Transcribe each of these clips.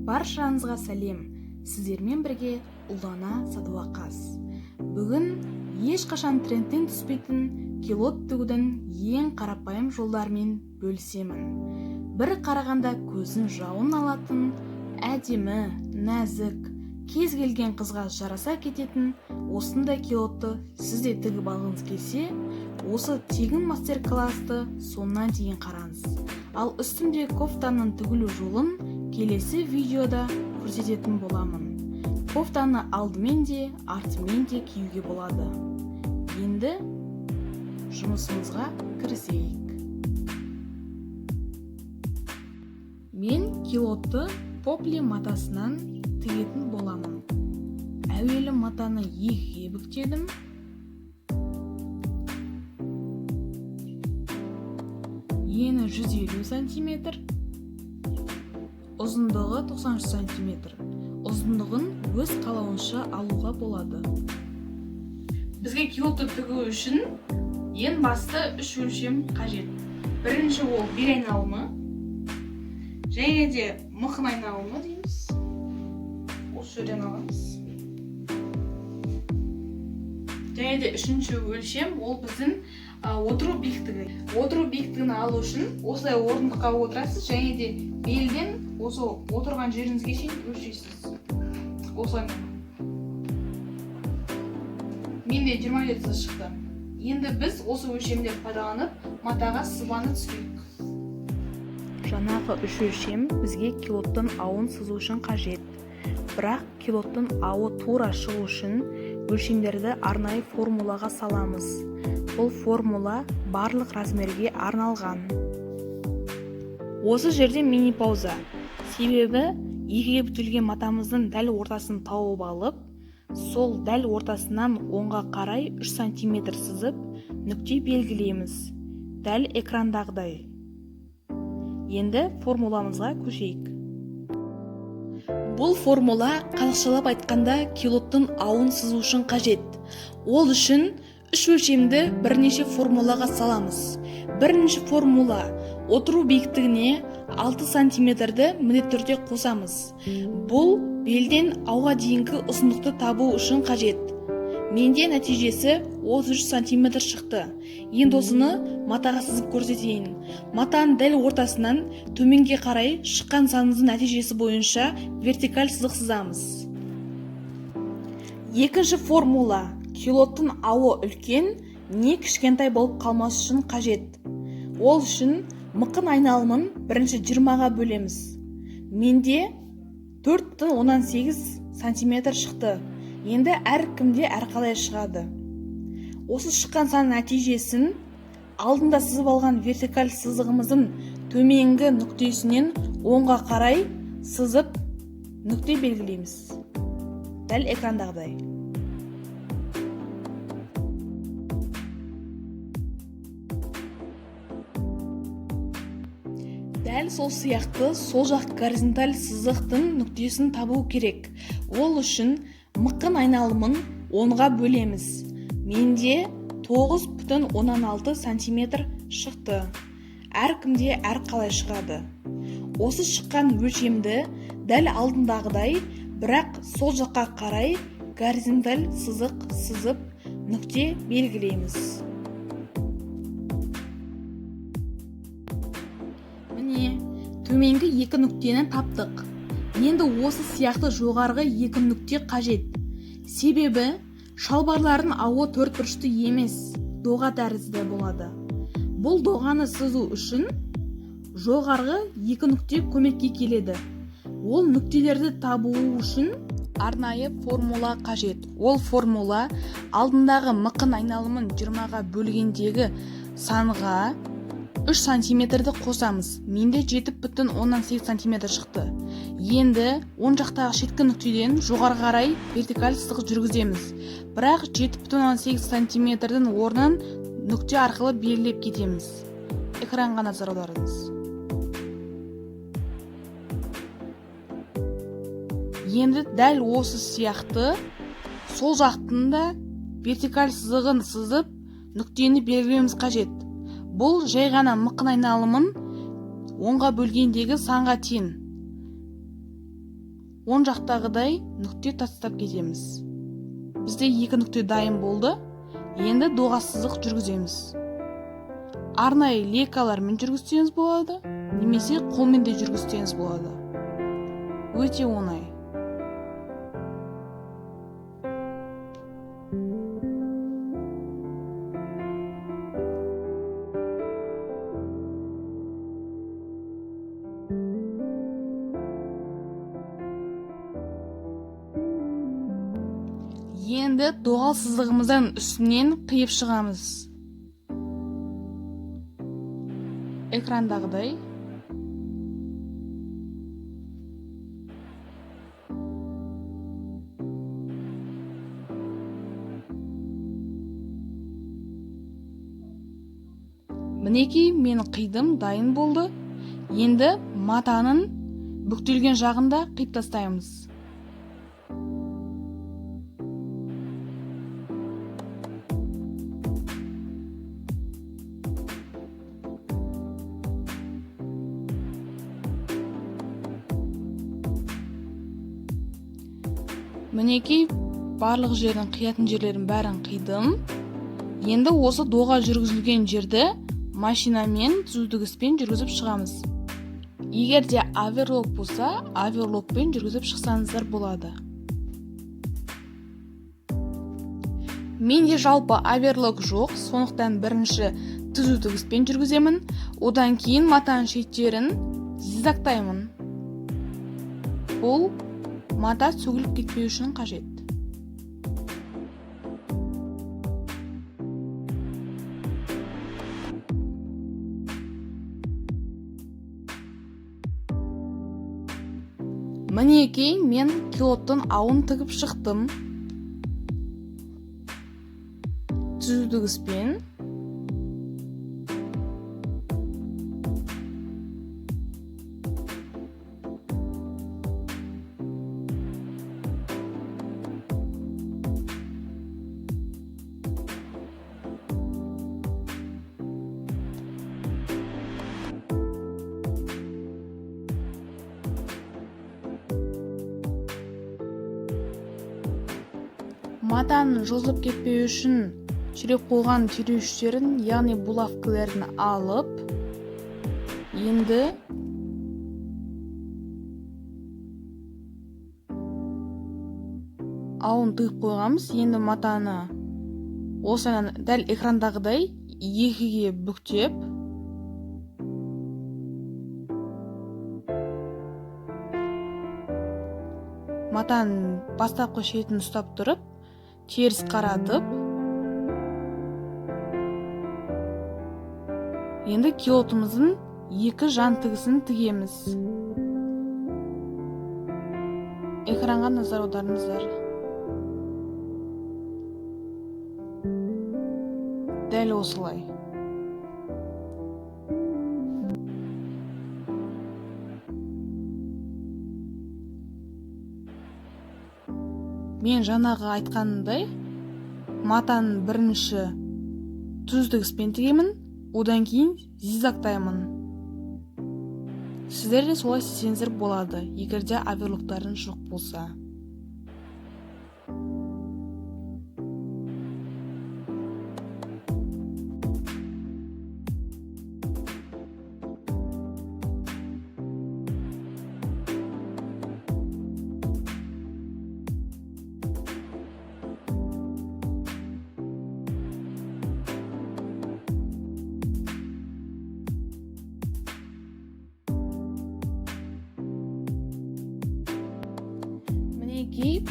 Баршаңызға сәлем. Сіздермен бірге Ұлдана Садуақас. Бүгін ешқашан трендтен түспейтін килот тігудің ең қарапайым жолдарымен бөлісемін. Бір қарағанда көзін жауын алатын, әдемі, нәзік, кез келген қызға жараса кететін осындай килотты сіз де тігіп алғыңыз келсе, осы тегін мастер-классты соңына дейін қараңыз. Ал үстімде кофтаның тігілу жолын келесі видеода көрсететін боламын. Кофтаны алдымен де, артымен де киюге болады. Енді жұмысымызға кірісейік. Мен килотты попли матасынан тігетін боламын. Әуелі матаны екіге бүктедім. Ені 150 сантиметр, ұзындығы 93 сантиметр. Ұзындығын өз қалауынша алуға болады. Бізге килотты тігу үшін ең басты 3 өлшем қажет. Бірінші ол бел айналымы, және де мықын айналымы дейміз. Осы жерден аламыз. Және де үшінші өлшем ол біздің отыру биіктігі. Отыру биіктігін алу үшін осылай орындыққа отырасыз, және де белден осы отырған жеріңізге шейін өлшейсіз. Осылай. Менде 27 шықты. Енді біз осы өлшемді пайдаланып матаға сызбаны түспейік. Жаңағы 3 өлшем бізге килоттың ауын сызу үшін қажет. Бірақ килоттың ауы тура шығу үшін өлшемдерді арнайы формулаға саламыз. Бұл формула барлық размерге арналған. Осы жерде мини пауза. Себебі екіге бүтілген матамыздың дәл ортасын тауып алып, сол дәл ортасынан оңға қарай 3 сантиметр сызып, нүкте белгілейміз. Дәл экрандағыдай. Енді формуламызға көшейік. Бұл формула қазақшалап айтқанда килоттың ауын сызу үшін қажет. Ол үшін 3 өлшемді бірнеше формулаға саламыз. Бірінші формула отыру биіктігіне 6 сантиметрді міндетті түрде қосамыз. Бұл белден ауға дейінгі ұзындықты табу үшін қажет. Менде нәтижесі 33 сантиметр шықты. Енді осыны матаға сызып көрсетейін. Матаның дәл ортасынан төменге қарай шыққан санымыздың нәтижесі бойынша вертикаль сызық сызамыз. Екінші формула килоттың ауы үлкен, не кішкентай болып қалмас үшін қажет. Ол үшін мықын айналымын бірінші 20-ға бөлеміз. Менде 4,18 сантиметр шықты. Енді әркімде әрқалай шығады. Осы шыққан сан нәтижесін алдында сызып алған вертикаль сызығымыздың төменгі нүктесінен оңға қарай сызып нүкте белгілейміз. Дәл экрандағыдай. Дәл сол сияқты сол жақ горизонталь сызықтың нүктесін табу керек. Ол үшін мықын айналымын 10-ға бөлеміз. Менде 9,16 сантиметр шықты. Әркімде әрқалай шығады. Осы шыққан өлшемді дәл алдындағыдай, бірақ сол жаққа қарай горизонталь сызық сызып нүкте белгілейміз. Міне, төменгі екі нүктені таптық. Енді осы сияқты жоғарғы екі нүкте қажет. Себебі шалбарлардың ауы төртбұрышты емес, доға тәрізді болады. Бұл доғаны сызу үшін жоғарғы екі нүкте көмекке келеді. Ол нүктелерді табу үшін арнайы формула қажет. Ол формула алдындағы мықын айналымын 20-ға бөлгендегі санға 3 сантиметрді қосамыз. Менде 7,18 сантиметр шықты. Енді оң жақтағы шеткі нүктеден жоғары қарай вертикаль сызық жүргіземіз. Бірақ 7,18 сантиметрдің орнын нүкте арқылы белгілеп кетеміз. Экранға назар аударыңыз. Енді дәл осы сияқты сол жақтың да вертикаль сызығын сызып нүктені белгілеуіміз қажет. Бұл жай ғана мықын айналымын 10-ға бөлгендегі санға тең. оң жақтағыдай нүкте тастап кетеміз. Бізде 2 нүкте дайын болды. Енді доға сызық жүргіземіз. Арнайы лейкалармен жүргізсеңіз болады, немесе қолмен де жүргізсеңіз болады. Өте оңай. Енді доғал сызығымыздан үстінен қиып шығамыз. Экрандағыдай. Мінекей, мен қидым, дайын болды. Енді матаның бүктелген жағында қиып тастаймыз. Мінекей, барлық жердің қиятын жерлерін бәрін қидым. Енді осы доға жүргізілген жерді машинамен, түзутгішпен жүргізіп шығамыз. Егер де оверлок болса, оверлокпен жүргізіп шықсаңыздар болады. Менде жалпы оверлок жоқ, сондықтан бірінші түзутгішпен жүргіземін, одан кейін матаның шеттерін зигзагтаймын. Бұл мата сөгіліп кетпеу үшін қажет. Мінекей, мен килоттың ауын тігіп шықтым. Түзутгішпен. Матаның жылжып кетпеу үшін шіреп қойған түйреуіштерін, яғни булавкаларын алып, енді ауын тығып қойғамыз. Енді матаны осыны дәл экрандағыдай екіге бүктеп, матаның бастапқы шетін ұстап тұрып, теріс қаратып, енді килотымыздың 2 жан тігісін тігеміз. Экранға назар аударыңыздар. Дәл осылай. Мен жаңағы айтқанымдай, матаның бірінші түзутгішпен тігемін, одан кейін зигзагтаймын. Сіздер де солай істесеңіздер болады, егер де оверлоктарың жоқ болса.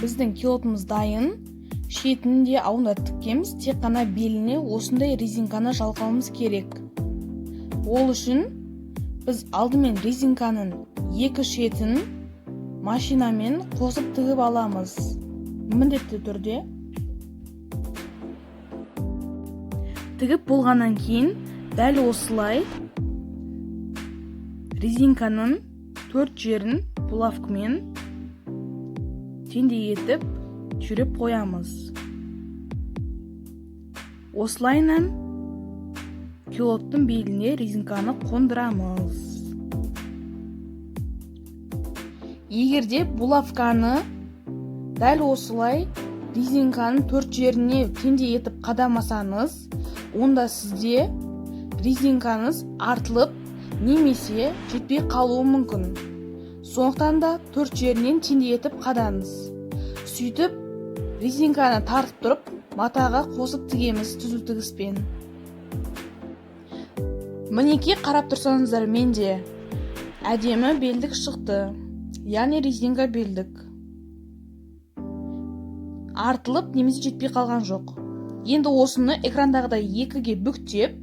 Біздің килотымыз дайын, шетінде ауында тіккеміз, тек қана беліне осындай резинканы жалғауымыз керек. Ол үшін біз алдымен резинканың 2 шетін машинамен қосып тігіп аламыз. Міндетті түрде. Тігіп болғаннан кейін дәл осылай резинканың 4 жерін булавкамен теңдей етіп жүріп қоямыз. Осылайынан килоттың беліне резинканы қондырамыз. Егерде булавканы дәл осылай резинканың төрт жеріне теңдей етіп қадамасаңыз, онда сізде резинкаңыз артылып немесе жетпей қалуы мүмкін. Сондықтан да төрт жерінен теңдей етіп қадаңыз. Сөйтіп резинканы тартып тұрып матаға қосып тігеміз түзу тігіспен. Мінеки қарап тұрсаңыздар, менде әдемі белдік шықты, яғни резинка белдік. Артылып немесе жетпей қалған жоқ. Енді осыны экрандағыдай екіге бүктеп,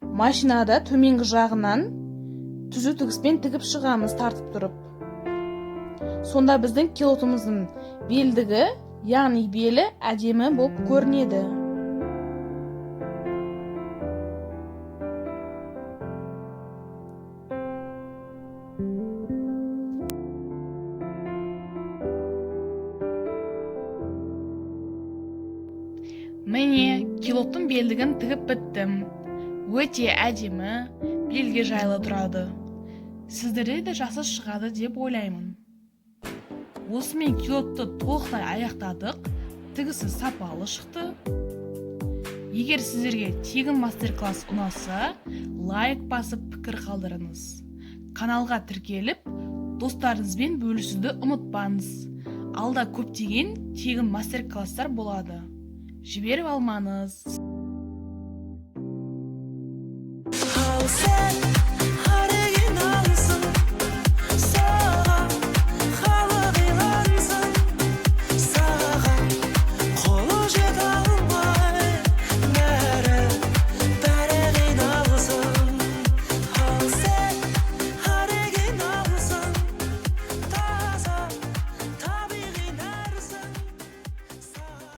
машинада төменгі жағынан түзу тігіспен тігіп шығамыз тартып тұрып. Сонда біздің килотымыздың белдігі, яғни белі әдемі болып көрінеді. Міне, килоттың белдігін тігіп біттім. Өте әдемі, белге жайлы тұрады. Сіздерде де жақсы шығады деп ойлаймын. Осымен килотты толықтай аяқтадық. Тігісі сапалы шықты. Егер сіздерге тегін мастер-класс ұнаса, лайк басып пікір қалдырыңыз. Каналға тіркеліп, достарыңызбен бөлісуді ұмытпаңыз. Алда көптеген тегін мастер-класстар болады. Жіберіп алмаңыз.